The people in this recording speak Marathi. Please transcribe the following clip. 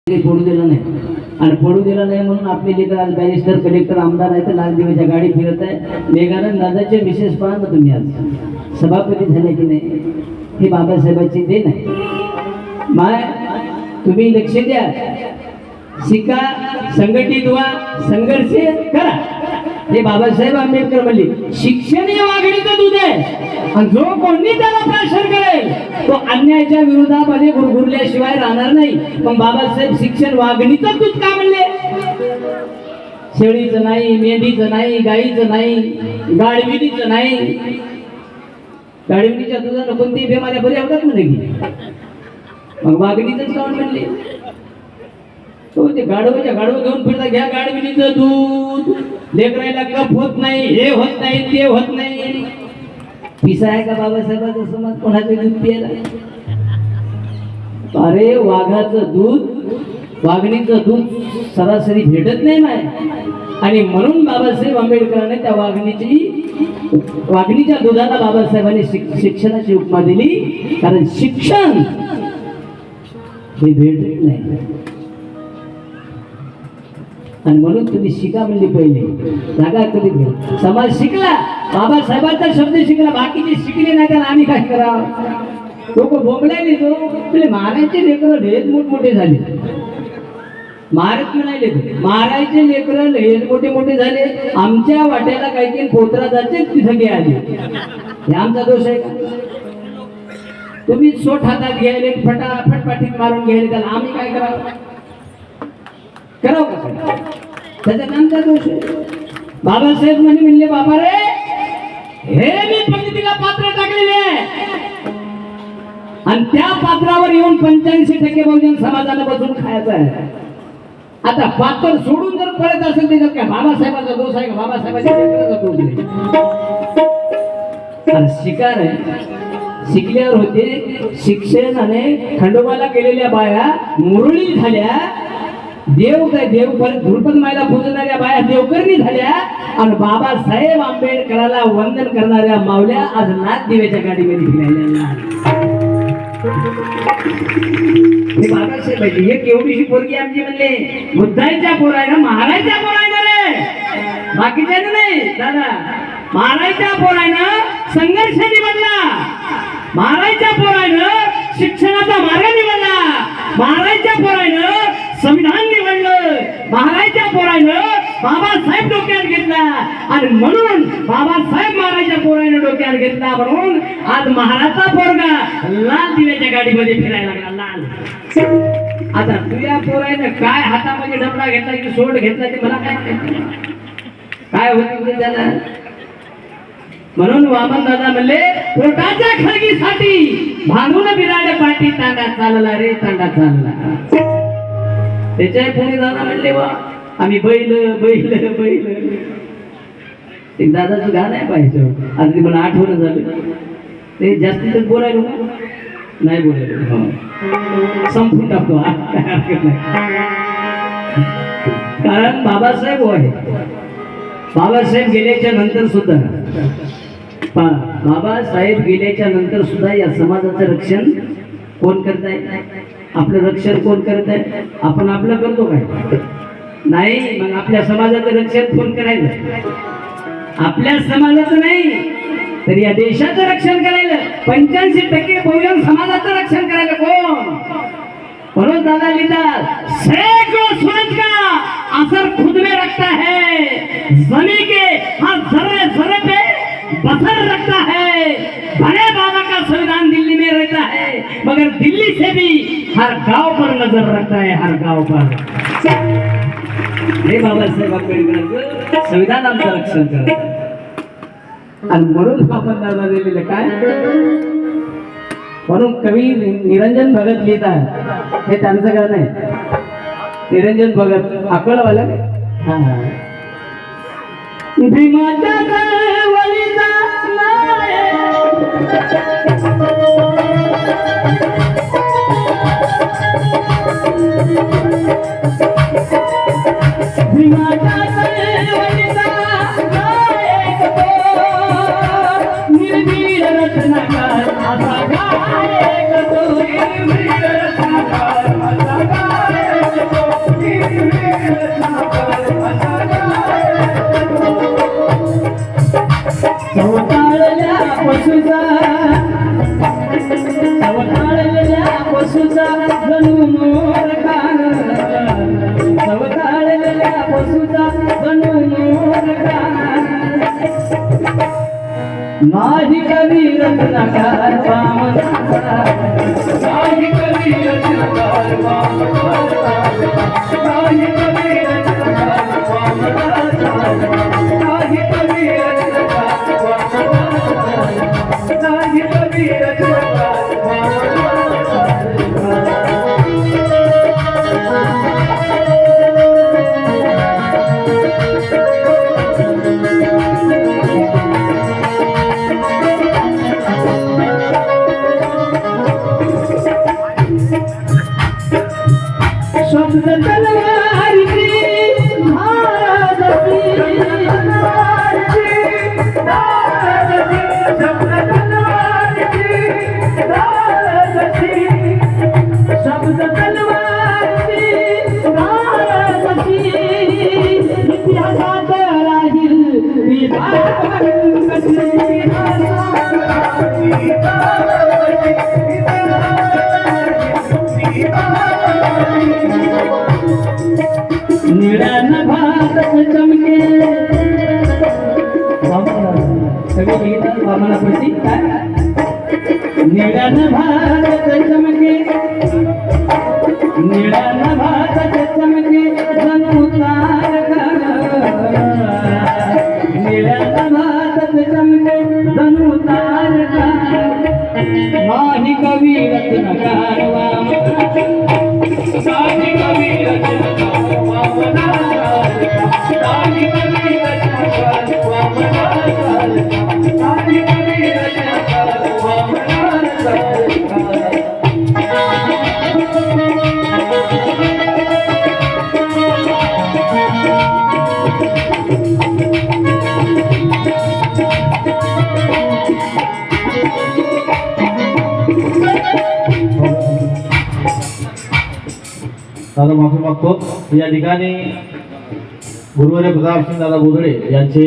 पडू दिलं नाही आणि पडू दिलं नाही म्हणून आपले लेकर आज बॅरिस्टर कलेक्टर आमदार आहे तर लाल दिव्याच्या गाडी फिरत आहे. मेघानंद दादाचे विशेष पहा ना तुम्ही आज सभापती झाले की नाही, हे बाबासाहेबांची देण आहे. माय तुम्ही लक्ष द्या, शिका, संघटित व्हा, संघर्ष करा. हे बाबासाहेब आंबेडकर म्हणले शिक्षण हे वाघिणीचं दूध आहे आणि जो कोणी त्याला प्राशन करेल तो अन्यायाच्या विरोधामध्ये गुरगुरल्याशिवाय राहणार नाही. मग बाबासाहेब शिक्षण वाघिणीचं दूध का म्हणले? शेळीचं नाही, मेंढीचं नाही, गाईचं नाही, गाढविणीचं नाही. गाढविणीच्या दुधानं कोणती बेमाऱ्या बऱ्या होतात म्हणे की, मग वाघिणीचंच काऊन म्हणले? तो ते गाढवं घेऊन फिरता, घ्या गाढविणीचं दूध, लेकरायला कफ होत नाही, हे होत नाही, ते होत नाही. पिसा आहे का बाबासाहेबाचा समाज कोणाचं दूध प्यायला? अरे वाघाचं दूध, वाघणीचं दूध सरासरी भेटत नाही माय. आणि म्हणून बाबासाहेब आंबेडकरांनी त्या वाघणीच्या दुधाला बाबासाहेबांनी शिक्षणाची उपमा दिली. कारण शिक्षण हे भेटत नाही आणि म्हणून तुम्ही शिका म्हणली पहिले, जागा कधी घ्या. समाज शिकला, बाबासाहेबांचा शब्द शिकला, बाकीचे शिकले नाही त्याला आम्ही काय करावं? लोक बोंबलायले तो तुले मारायचे लेकर लयच मोठमोठे झाले. मारत नाही लेकर, मारायचे लेकर लयच मोठे मोठे झाले. आमच्या वाट्याला काही काही पोत्रा जाते तिथं गे आले. हे आमचा दोष आहे का? तुम्ही सोट हातात घ्यायले, फटाफट पाठीत मारून घ्यायले, त्याला आम्ही काय करावं? कराव का? त्याच्यात आमचा दोष आहे. बाबासाहेब म्हणले बाबा रे, हे मी पंडितीला पात्र टाकलेले आहे आणि त्या पात्रावर येऊन 85% बहुजन समाजाला बसून खायचं आहे. आता पात्र सोडून जर पडत असेल त्याच्यात काय बाबासाहेबाचा दोष आहे का? बाबासाहेबाचा दोष आहे. शिकार आहे, शिकल्यावर होते. शिक्षणाने खंडोबाला गेलेल्या बाया मुरळी झाल्या, देव परत धुरपद मायला पूजणाऱ्या बाया देवकर्णी झाल्या आणि बाबासाहेब आंबेडकराला वंदन करणाऱ्या मावल्या आज नाथ दिव्याच्या गाडीमध्ये फिरायला. हे बाबासाहेब हे केवढीशी पोरगी आमची म्हणले, बुद्धाच्या पोरायनं मारायच्या पोरायनं रे, बाकीच्या नाही दादा. मारायच्या पोरायनं संघर्ष निवडला, मारायच्या पोरायनं शिक्षणाचा मार्ग निवडला, मारायच्या पोरायनं संविधान निवडलं, मारायच्या पोरायनं बाबासाहेब डोक्यात घेतला आणि म्हणून बाबासाहेब मारायच्या पोरायनं डोक्यात घेतला म्हणून आज महाराजचा पोरगा लाल दिव्याच्या गाडीमध्ये फिरायला लागला. लाल. आता तुझ्या पोरायनं काय हातामध्ये डबडा घेतला की सोड घेतला ते मला काय होत त्याला? म्हणून वामन दादा म्हणले पोटाच्या खळगीसाठी भांडून बिराड पाठी तांडा चालला रे, तांडा चालला. त्याच्या पुणे दादा म्हणले वा आम्ही बैल बैल बैल. एक दादाचं गाणं आहे पाहिजे, आता ते मला आठवण झालं. ते जास्तीच बोलायलो नाही बोलायलो, संपून टाकतो. कारण बाबासाहेब आहे. बाबासाहेब गेल्याच्या नंतर सुद्धा बाबासाहेब गेल्याच्या नंतर सुद्धा या समाजाचं रक्षण कोण करताय? आपलं रक्षण कोण करत आहे? आपण आपलं करतो काय? नाही. मग आपल्या समाजाचं रक्षण कोण करायचं? आपल्या समाजाचं नाही तर या देशाचं रक्षण करायला 85% बहुजन समाजाचं रक्षण करायला कोण? म्हणून दादा लिहितात, सैकड़ों सूरज का असर खुद में रखता है, जमी के हर जर्रे जर्रे पे बसर रखता है, बड़े बाबा का संविधान दिल्ली में रहता है मगर दिल्ली से भी हर गांव पर नजर रखता है, हर गांव पर. हे बाबासाहेब आंबेडकरांचं संविधान आमचं रक्षण करत आणि म्हणून आपण दादा दिलेलं काय? म्हणून कवी निरंजन भगत लिहितात, हे त्यांचं गाणं आहे. निरंजन भगत अकोलावाला. भीमाच्या वळीचा निर्भीड रत्नाकर असा गायक तो, निर्भीड रत्नाकर असा गायक. माझी कवी रत्नाकार वामनाचा माझी कवी रत्नाकार वामनाचा माझी कवी रत्नाकार वामनाचा माझी कवी रत्नाकार वामनाचा माझी कवी रत्नाकार वामनाचा शब्द तलवारीची धारदती शब्द तलवारीची धारदती शब्द तलवारीची धारदती इतिहासात राहील निळ्यान भात चमके सगळे लिहितात वामनाप्रती काय निळ्यान भात चमके निळ्यान भात चमके जणू तारका निळ्यान भात चमके जणू तारका माझी कवी रत्नकार वामनाचा माझी कवी रत्नकार वामनाचा माझी कवी रत्नकार वामनाचा माझी कवी रत्नकार वामनाचा दादा माफी मागतो या ठिकाणी गुरुवर्य प्रतापसिंह दादा बोधळे यांचे